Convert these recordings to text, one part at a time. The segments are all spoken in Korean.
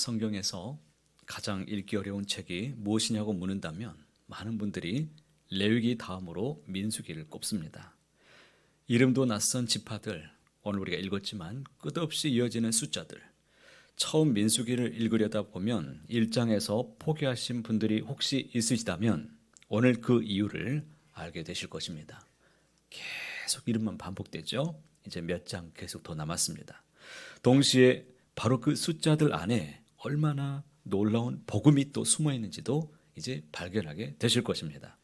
성경에서 가장 읽기 어려운 책이 무엇이냐고 묻는다면 많은 분들이 레위기 다음으로 민수기를 꼽습니다. 이름도 낯선 지파들, 오늘 우리가 읽었지만 끝없이 이어지는 숫자들, 처음 민수기를 읽으려다 보면 1장에서 포기하신 분들이 혹시 있으시다면 오늘 그 이유를 알게 되실 것입니다. 계속 이름만 반복되죠. 이제 몇 장 계속 더 남았습니다. 동시에 바로 그 숫자들 안에 얼마나 놀라운 복음이 또 숨어 있는지도 이제 발견하게 되실 것입니다.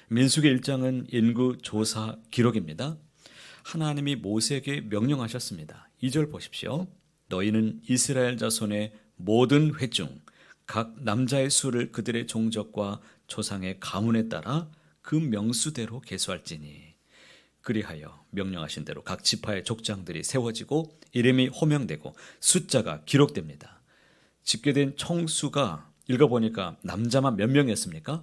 민수기 1장은 인구 조사 기록입니다. 하나님이 모세에게 명령하셨습니다. 2절 보십시오. 너희는 이스라엘 자손의 모든 회 중 각 남자의 수를 그들의 종족과 조상의 가문에 따라 그 명수대로 계수할지니 그리하여 명령하신 대로 각 지파의 족장들이 세워지고 이름이 호명되고 숫자가 기록됩니다. 집계된 총수가 읽어보니까 남자만 몇 명이었습니까?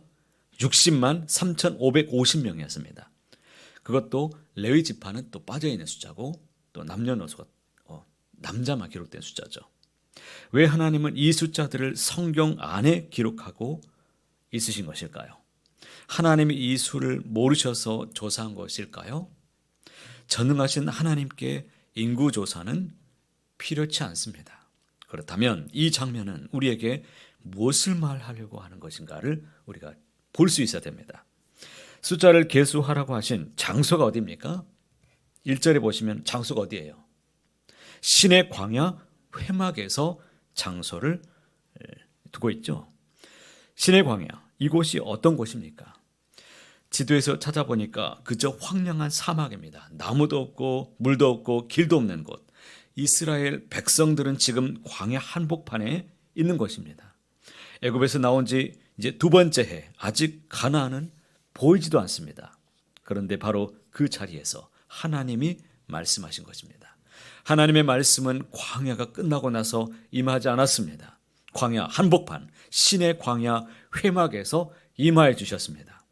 60만 3,550명이었습니다. 그것도 레위 지파는 또 빠져있는 숫자고 또 남녀노소가 남자만 기록된 숫자죠. 왜 하나님은 이 숫자들을 성경 안에 기록하고 있으신 것일까요? 하나님이 이 수를 모르셔서 조사한 것일까요? 전능하신 하나님께 인구조사는 필요치 않습니다. 그렇다면 이 장면은 우리에게 무엇을 말하려고 하는 것인가를 우리가 볼 수 있어야 됩니다. 숫자를 계수하라고 하신 장소가 어디입니까? 1절에 보시면 장소가 어디예요? 신의 광야 회막에서 장소를 두고 있죠. 신의 광야, 이곳이 어떤 곳입니까? 지도에서 찾아보니까 그저 황량한 사막입니다. 나무도 없고 물도 없고 길도 없는 곳. 이스라엘 백성들은 지금 광야 한복판에 있는 것입니다. 애굽에서 나온 지 이제 두 번째 해, 아직 가나안은 보이지도 않습니다. 그런데 바로 그 자리에서 하나님이 말씀하신 것입니다. 하나님의 말씀은 광야가 끝나고 나서 임하지 않았습니다. 광야 한복판, 신의 광야 회막에서 임하여 주셨습니다.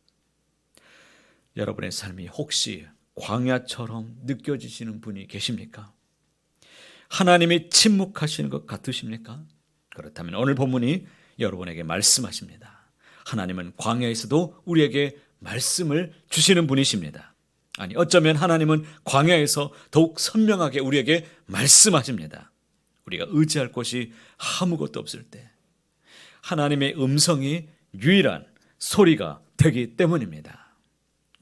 여러분의 삶이 혹시 광야처럼 느껴지시는 분이 계십니까? 하나님이 침묵하시는 것 같으십니까? 그렇다면 오늘 본문이 여러분에게 말씀하십니다. 하나님은 광야에서도 우리에게 말씀을 주시는 분이십니다. 아니, 어쩌면 하나님은 광야에서 더욱 선명하게 우리에게 말씀하십니다. 우리가 의지할 곳이 아무것도 없을 때 하나님의 음성이 유일한 소리가 되기 때문입니다.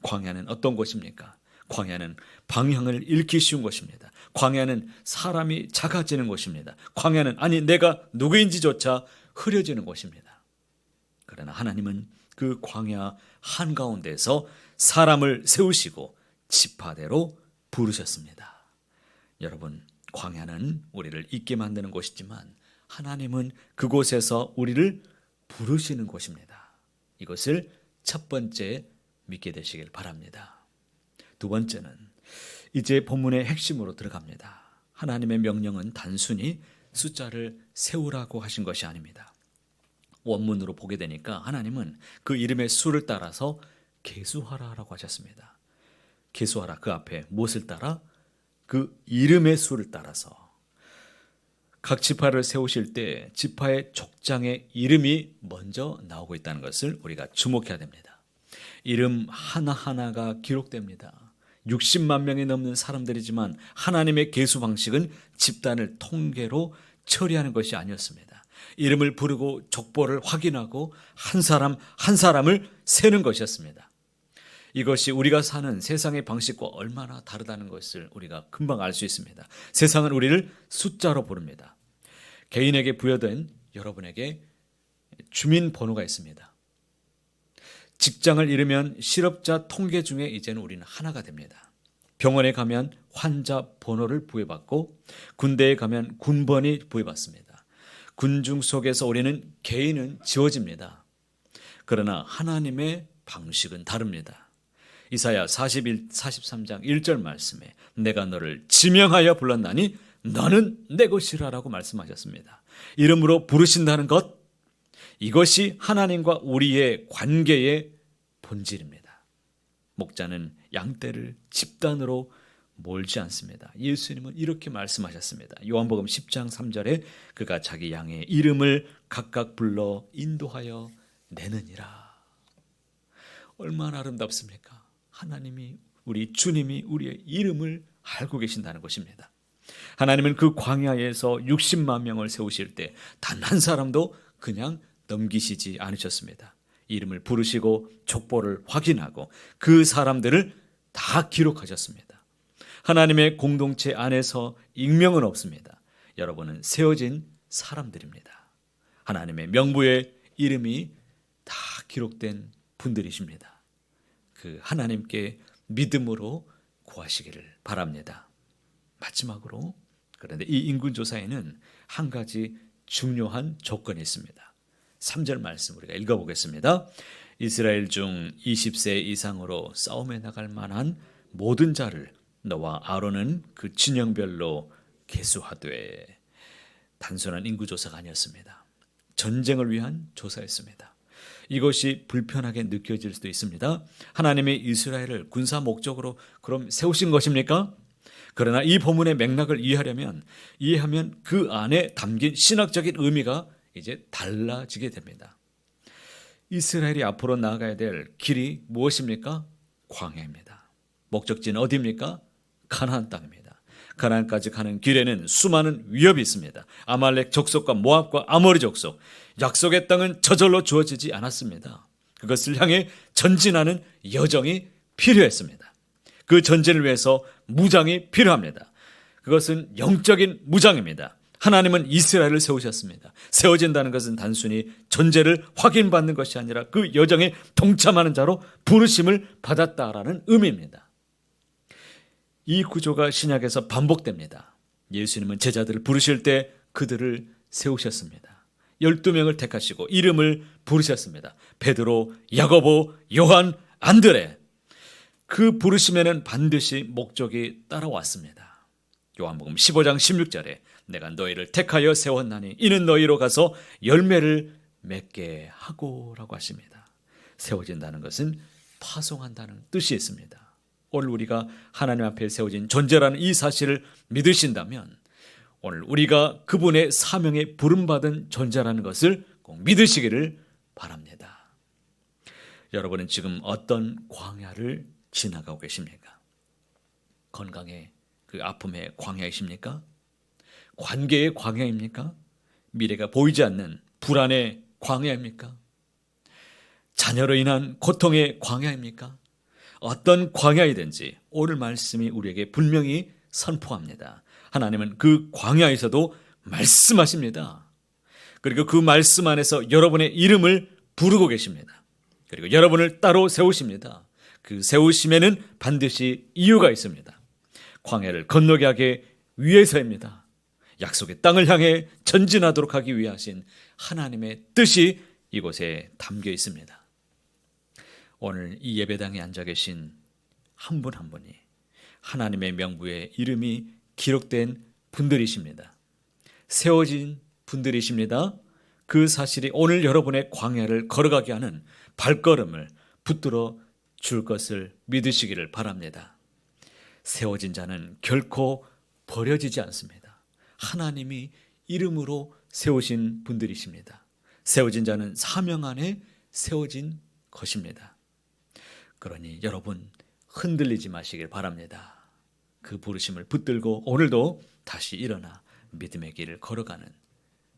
광야는 어떤 곳입니까? 광야는 방향을 잃기 쉬운 곳입니다. 광야는 사람이 작아지는 곳입니다. 광야는 내가 누구인지조차 흐려지는 곳입니다. 그러나 하나님은 그 광야 한가운데서 사람을 세우시고 지파대로 부르셨습니다. 여러분, 광야는 우리를 잊게 만드는 곳이지만 하나님은 그곳에서 우리를 부르시는 곳입니다. 이것을 첫 번째 믿게 되시길 바랍니다. 두 번째는 이제 본문의 핵심으로 들어갑니다. 하나님의 명령은 단순히 숫자를 세우라고 하신 것이 아닙니다. 원문으로 보게 되니까 하나님은 그 이름의 수를 따라서 계수하라라고 하셨습니다. 계수하라, 그 앞에 무엇을 따라? 그 이름의 수를 따라서. 각 지파를 세우실 때 지파의 족장의 이름이 먼저 나오고 있다는 것을 우리가 주목해야 됩니다. 이름 하나하나가 기록됩니다. 60만 명이 넘는 사람들이지만 하나님의 계수 방식은 집단을 통계로 처리하는 것이 아니었습니다. 이름을 부르고 족보를 확인하고 한 사람 한 사람을 세는 것이었습니다. 이것이 우리가 사는 세상의 방식과 얼마나 다르다는 것을 우리가 금방 알 수 있습니다. 세상은 우리를 숫자로 부릅니다. 개인에게 부여된 여러분에게 주민번호가 있습니다. 직장을 잃으면 실업자 통계 중에 이제는 우리는 하나가 됩니다. 병원에 가면 환자 번호를 부여받고 군대에 가면 군번이 부여받습니다. 군중 속에서 우리는 개인은 지워집니다. 그러나 하나님의 방식은 다릅니다. 이사야 43장 1절 말씀에 내가 너를 지명하여 불렀나니 너는 내 것이라라고 말씀하셨습니다. 이름으로 부르신다는 것, 이것이 하나님과 우리의 관계의 본질입니다. 목자는 양떼를 집단으로 멀지 않습니다. 예수님은 이렇게 말씀하셨습니다. 요한복음 10장 3절에 그가 자기 양의 이름을 각각 불러 인도하여 내느니라. 얼마나 아름답습니까? 하나님이, 우리 주님이 우리의 이름을 알고 계신다는 것입니다. 하나님은 그 광야에서 60만 명을 세우실 때 단 한 사람도 그냥 넘기시지 않으셨습니다. 이름을 부르시고 족보를 확인하고 그 사람들을 다 기록하셨습니다. 하나님의 공동체 안에서 익명은 없습니다. 여러분은 세워진 사람들입니다. 하나님의 명부에 이름이 다 기록된 분들이십니다. 그 하나님께 믿음으로 구하시기를 바랍니다. 마지막으로, 그런데 이 인군조사에는 한 가지 중요한 조건이 있습니다. 3절 말씀 우리가 읽어보겠습니다. 이스라엘 중 20세 이상으로 싸움에 나갈 만한 모든 자를 너와 아론은 그 진영별로 계수하되. 단순한 인구조사가 아니었습니다. 전쟁을 위한 조사였습니다. 이것이 불편하게 느껴질 수도 있습니다. 하나님이 이스라엘을 군사 목적으로 그럼 세우신 것입니까? 그러나 이 본문의 맥락을 이해하면 그 안에 담긴 신학적인 의미가 이제 달라지게 됩니다. 이스라엘이 앞으로 나아가야 될 길이 무엇입니까? 광야입니다. 목적지는 어디입니까? 가나안 땅입니다. 가나안까지 가는 길에는 수많은 위협이 있습니다. 아말렉 족속과 모압과 아모리 족속, 약속의 땅은 저절로 주어지지 않았습니다. 그것을 향해 전진하는 여정이 필요했습니다. 그 전진을 위해서 무장이 필요합니다. 그것은 영적인 무장입니다. 하나님은 이스라엘을 세우셨습니다. 세워진다는 것은 단순히 존재를 확인받는 것이 아니라 그 여정에 동참하는 자로 부르심을 받았다라는 의미입니다. 이 구조가 신약에서 반복됩니다. 예수님은 제자들을 부르실 때 그들을 세우셨습니다. 12명을 택하시고 이름을 부르셨습니다. 베드로, 야고보, 요한, 안드레. 그 부르심에는 반드시 목적이 따라왔습니다. 요한복음 15장 16절에 내가 너희를 택하여 세웠나니 이는 너희로 가서 열매를 맺게 하고라고 하십니다. 세워진다는 것은 파송한다는 뜻이 있습니다. 오늘 우리가 하나님 앞에 세워진 존재라는 이 사실을 믿으신다면 오늘 우리가 그분의 사명에 부름받은 존재라는 것을 꼭 믿으시기를 바랍니다. 여러분은 지금 어떤 광야를 지나가고 계십니까? 건강의 그 아픔의 광야이십니까? 관계의 광야입니까? 미래가 보이지 않는 불안의 광야입니까? 자녀로 인한 고통의 광야입니까? 어떤 광야이든지 오늘 말씀이 우리에게 분명히 선포합니다. 하나님은 그 광야에서도 말씀하십니다. 그리고 그 말씀 안에서 여러분의 이름을 부르고 계십니다. 그리고 여러분을 따로 세우십니다. 그 세우심에는 반드시 이유가 있습니다. 광야를 건너게 하기 위해서입니다. 약속의 땅을 향해 전진하도록 하기 위해 하신 하나님의 뜻이 이곳에 담겨 있습니다. 오늘 이 예배당에 앉아 계신 한 분 한 분이 하나님의 명부에 이름이 기록된 분들이십니다. 세워진 분들이십니다. 그 사실이 오늘 여러분의 광야를 걸어가게 하는 발걸음을 붙들어 줄 것을 믿으시기를 바랍니다. 세워진 자는 결코 버려지지 않습니다. 하나님이 이름으로 세우신 분들이십니다. 세워진 자는 사명 안에 세워진 것입니다. 그러니 여러분 흔들리지 마시길 바랍니다. 그 부르심을 붙들고 오늘도 다시 일어나 믿음의 길을 걸어가는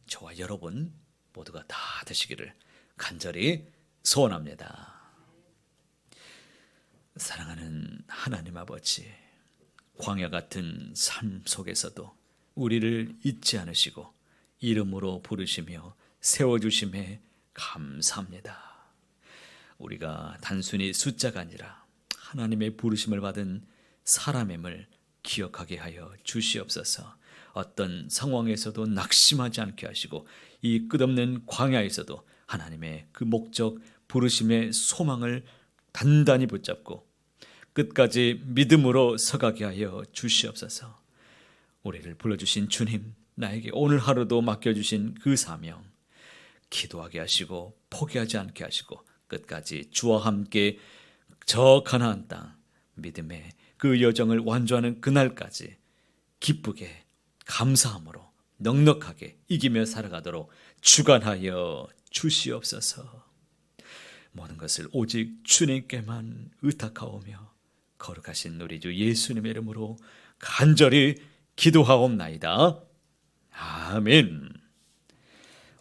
저와 여러분 모두가 다 되시기를 간절히 소원합니다. 사랑하는 하나님 아버지, 광야 같은 삶 속에서도 우리를 잊지 않으시고 이름으로 부르시며 세워주심에 감사합니다. 우리가 단순히 숫자가 아니라 하나님의 부르심을 받은 사람임을 기억하게 하여 주시옵소서. 어떤 상황에서도 낙심하지 않게 하시고 이 끝없는 광야에서도 하나님의 그 목적 부르심의 소망을 단단히 붙잡고 끝까지 믿음으로 서가게 하여 주시옵소서. 우리를 불러주신 주님, 나에게 오늘 하루도 맡겨주신 그 사명 기도하게 하시고 포기하지 않게 하시고 끝까지 주와 함께 저 가나안 땅 믿음의 그 여정을 완주하는 그날까지 기쁘게 감사함으로 넉넉하게 이기며 살아가도록 주관하여 주시옵소서. 모든 것을 오직 주님께만 의탁하오며 거룩하신 우리 주 예수님의 이름으로 간절히 기도하옵나이다. 아멘.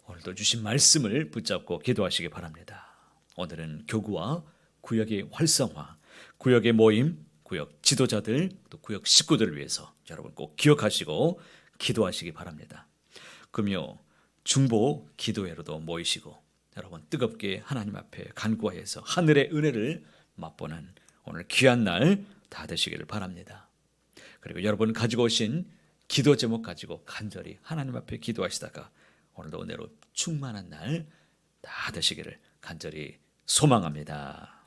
오늘도 주신 말씀을 붙잡고 기도하시기 바랍니다. 오늘은 교구와 구역의 활성화, 구역의 모임, 구역 지도자들, 또 구역 식구들을 위해서 여러분 꼭 기억하시고 기도하시기 바랍니다. 금요 중보 기도회로도 모이시고 여러분 뜨겁게 하나님 앞에 간구하여서 하늘의 은혜를 맛보는 오늘 귀한 날 다 되시기를 바랍니다. 그리고 여러분 가지고 오신 기도 제목 가지고 간절히 하나님 앞에 기도하시다가 오늘도 은혜로 충만한 날 다 되시기를 간절히 소망합니다.